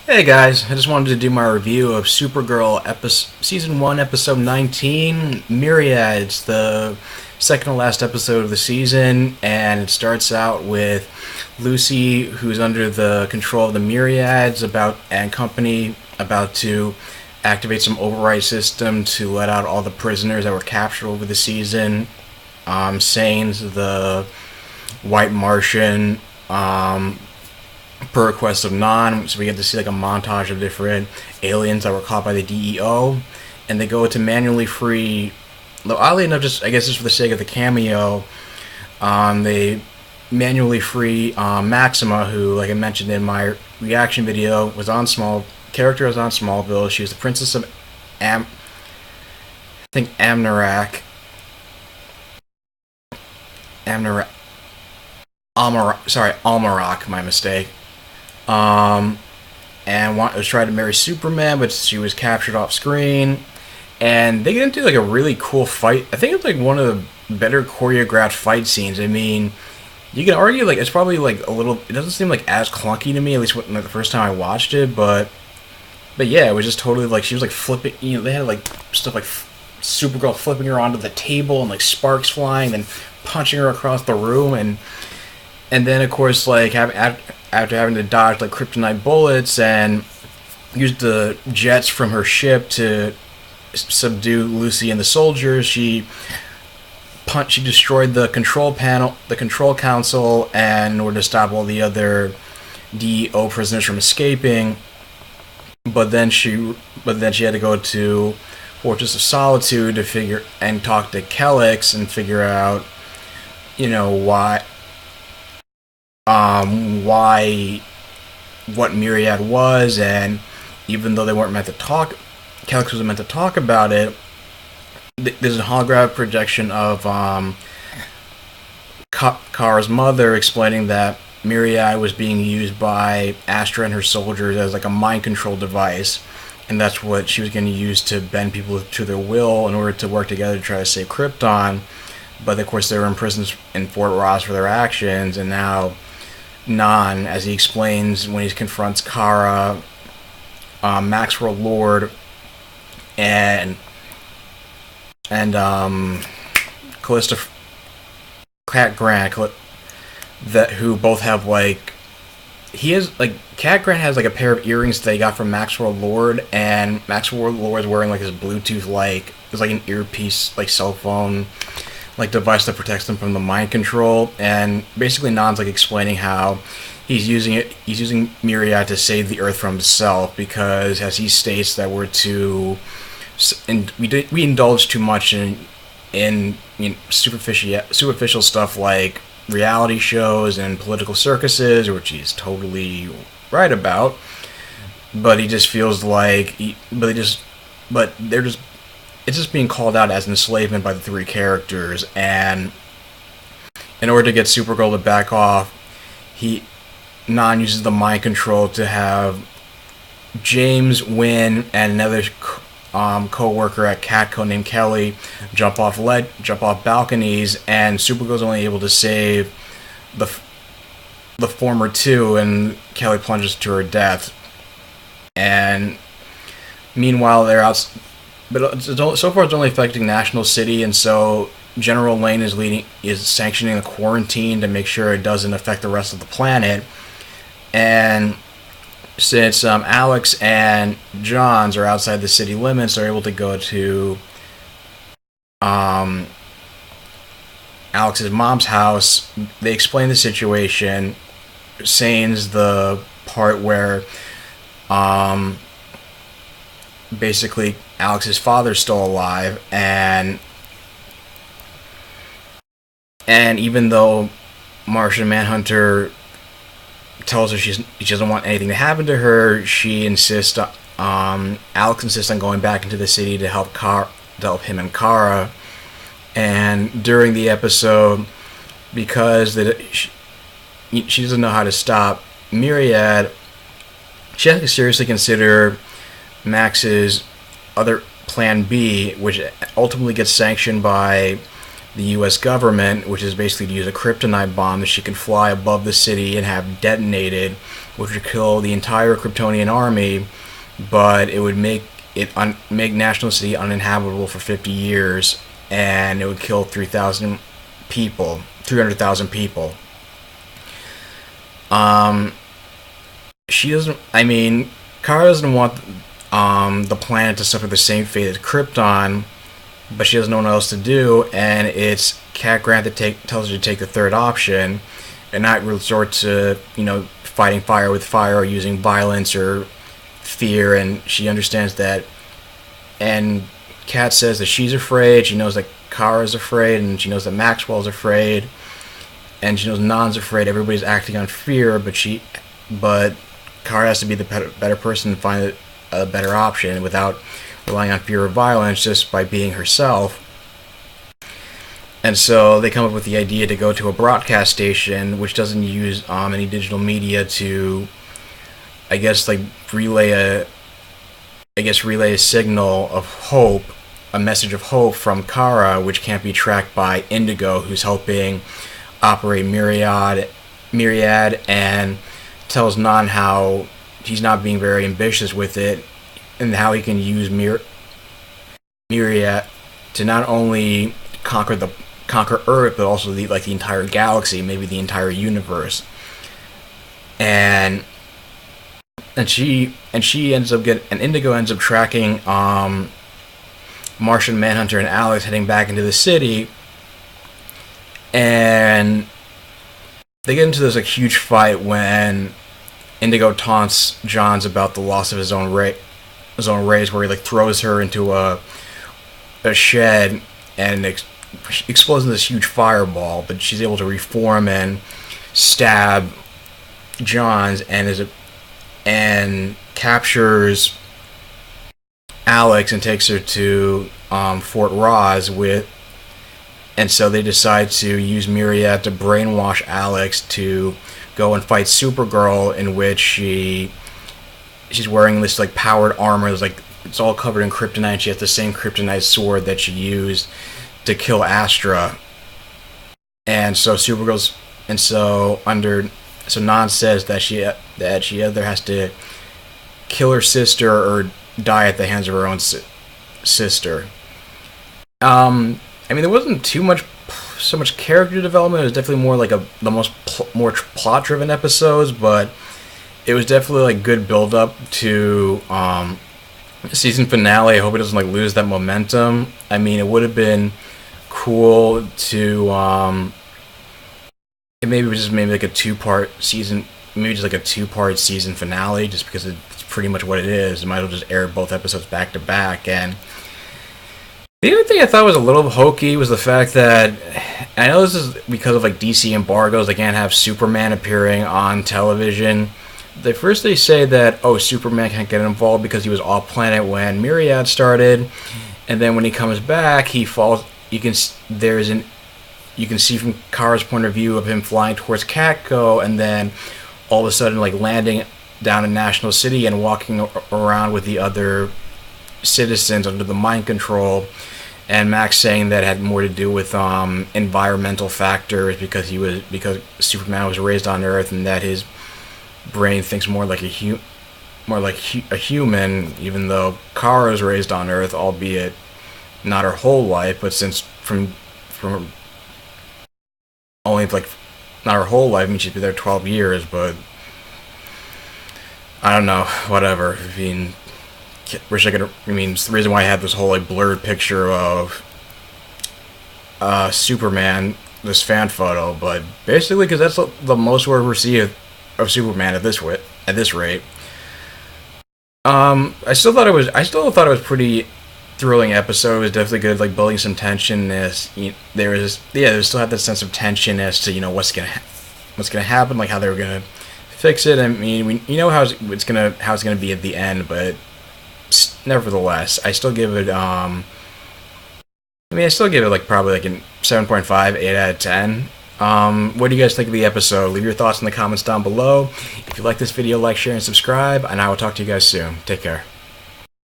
Hey guys, I just wanted to do my review of Supergirl Season 1, Episode 19, Myriad. It's the second to last episode of the season, and it starts out with Lucy, who's under the control of the Myriads and company, about to activate some override system to let out all the prisoners that were captured over the season. Sane's the White Martian, per request of Non. So we get to see like a montage of different aliens that were caught by the DEO, and they go to manually free. Though oddly enough, just I guess just for the sake of the cameo, they manually free Maxima, who, like I mentioned in my reaction video, was on Smallville. She was the princess of I think Amnarak. Amnarak. Almarak. My mistake. Um, and was trying to marry Superman, but she was captured off screen. And they get into like a really cool fight. I think it's like one of the better choreographed fight scenes. I mean, you can argue like it's probably like a little. It doesn't seem like as clunky to me, at least when, like, the first time I watched it. But yeah, it was just totally like she was like flipping. They had like stuff like Supergirl flipping her onto the table and like sparks flying, then punching her across the room, and then of course like after having to dodge like kryptonite bullets and use the jets from her ship to subdue Lucy and the soldiers, she destroyed the control console, and in order to stop all the other DEO prisoners from escaping. But then she had to go to Fortress of Solitude to figure and talk to Kellex and figure out, why what Myriad was. And even though they weren't meant to talk, Kellex was meant to talk about it. There's a holographic projection of Kara's mother explaining that Myriad was being used by Astra and her soldiers as like a mind control device, and that's what she was going to use to bend people to their will in order to work together to try to save Krypton. But of course, they were imprisoned in Fort Ross for their actions, and now Non, as he explains when he confronts Kara, Maxwell Lord, and Callista Cat Grant, that who both have like Cat Grant has like a pair of earrings they got from Maxwell Lord, and Maxwell Lord is wearing like his Bluetooth it's like an earpiece like cell phone like device that protects them from the mind control. And basically Non's like explaining how he's using Myriad to save the Earth from himself, because as he states that we indulge too much in superficial stuff like reality shows and political circuses, which he's totally right about. But he just feels like it's just being called out as enslavement by the three characters. And in order to get Supergirl to back off, Non uses the mind control to have James, Wynn, and another co-worker at Catco named Kelly jump off balconies, and Supergirl's only able to save the former two, and Kelly plunges to her death. And meanwhile, they're out, but so far it's only affecting National City, and so General Lane is sanctioning a quarantine to make sure it doesn't affect the rest of the planet. And since Alex and Johns are outside the city limits, they're able to go to Alex's mom's house. They explain the situation. Sane's the part where basically Alex's father's still alive, and even though Martian Manhunter tells her she doesn't want anything to happen to her, Alex insists on going back into the city to help him and Kara. And during the episode, because she doesn't know how to stop Myriad, she has to seriously consider Max's other Plan B, which ultimately gets sanctioned by the U.S. government, which is basically to use a kryptonite bomb that she can fly above the city and have detonated which would kill the entire Kryptonian army, but it would make make National City uninhabitable for 50 years, and it would kill 3,000 people, 300,000 people. She doesn't. I mean, Kara doesn't want the planet to suffer the same fate as Krypton, but she doesn't know what else to do, and it's Cat Grant that tells her to take the third option, and not resort to, fighting fire with fire or using violence or fear. And she understands that, and Cat says that she's afraid. She knows that Kara's afraid, and she knows that Maxwell's afraid, and she knows Non's afraid. Everybody's acting on fear, but Kara has to be the better person to find a better option without relying on fear or violence, just by being herself. And so they come up with the idea to go to a broadcast station which doesn't use any digital media to, relay a signal of hope, a message of hope from Kara, which can't be tracked by Indigo, who's helping operate Myriad, and tells Non how he's not being very ambitious with it, and how he can use Myriad to not only conquer Earth, but also the entire galaxy, maybe the entire universe. And she ends up Indigo ends up tracking Martian Manhunter and Alex heading back into the city, and they get into this huge fight when Indigo taunts Johns about the loss of his own race, where he throws her into a shed and explodes in this huge fireball, but she's able to reform and stab Johns, and captures Alex and takes her to Fort Ross and so they decide to use Myriad to brainwash Alex to go and fight Supergirl, in which she's wearing this powered armor. It's all covered in kryptonite. She has the same kryptonite sword that she used to kill Astra. And so so Non says that she either has to kill her sister or die at the hands of her own sister. There wasn't so much character development. It was definitely more more plot-driven episodes, but it was definitely good build-up to season finale. I hope it doesn't lose that momentum. It would have been cool to maybe a two-part season, maybe just a two-part season finale, just because it's pretty much what it is. You might as well just air both episodes back to back. And the other thing I thought was a little hokey was the fact that, I know this is because of DC embargoes, they can't have Superman appearing on television. They say that, Superman can't get involved because he was off planet when Myriad started, and then when he comes back, he falls. You can see from Kara's point of view of him flying towards Catco, and then all of a sudden landing down in National City and walking around with the other citizens under the mind control, and Max saying that had more to do with environmental factors because Superman was raised on Earth, and that his brain thinks more like a human, even though Kara was raised on Earth, albeit not her whole life, but since from only not her whole life. She's been there 12 years, but I don't know, whatever. Wish I could. It's the reason why I had this whole blurred picture of Superman, this fan photo, but basically because that's the most we'll ever see of Superman at this rate. I still thought it was pretty thrilling episode. It was definitely good, building some tension. There still had that sense of tension as to what's gonna happen, how they were gonna fix it. We know how it's gonna be at the end, but nevertheless, I still give it probably a 7.5, 8 out of 10. What do you guys think of the episode? Leave your thoughts in the comments down below. If you like this video, like, share, and subscribe, and I will talk to you guys soon. Take care.